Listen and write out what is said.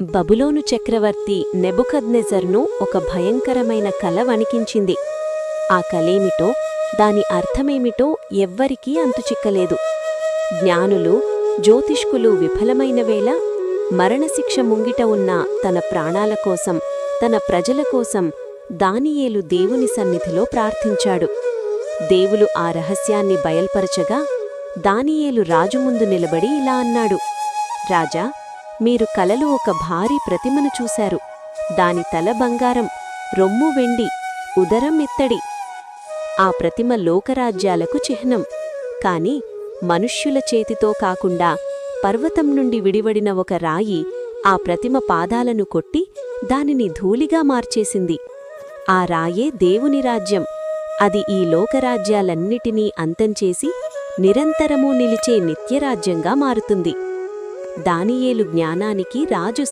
బబులోను చక్రవర్తి నెబుకద్నెజర్ను ఒక భయంకరమైన కల వణికించింది. ఆ కలేమిటో, దాని అర్థమేమిటో ఎవ్వరికీ అంతుచిక్కలేదు. జ్ఞానులు, జ్యోతిష్కులు విఫలమైన వేళ మరణశిక్ష ముంగిట ఉన్న తన ప్రాణాల కోసం, తన ప్రజల కోసం దానియేలు దేవుని సన్నిధిలో ప్రార్థించాడు. దేవులు ఆ రహస్యాన్ని బయల్పరచగా దానియేలు రాజు ముందు నిలబడి ఇలా అన్నాడు: రాజా, మీరు కలలో ఒక భారీ ప్రతిమను చూశారు. దాని తల బంగారం, రొమ్ము వెండి, ఉదరం ఇత్తడి. ఆ ప్రతిమ లోకరాజ్యాలకు చిహ్నం. కాని మనుష్యుల చేతితో కాకుండా పర్వతం నుండి విడివడిన ఒక రాయి ఆ ప్రతిమ పాదాలను కొట్టి దానిని ధూళిగా మార్చేసింది. ఆ రాయే దేవుని రాజ్యం. అది ఈ లోకరాజ్యాలన్నిటినీ అంతంచేసి నిరంతరమూ నిలిచే నిత్యరాజ్యంగా మారుతుంది. దానియేలు జ్ఞానానికి రాజు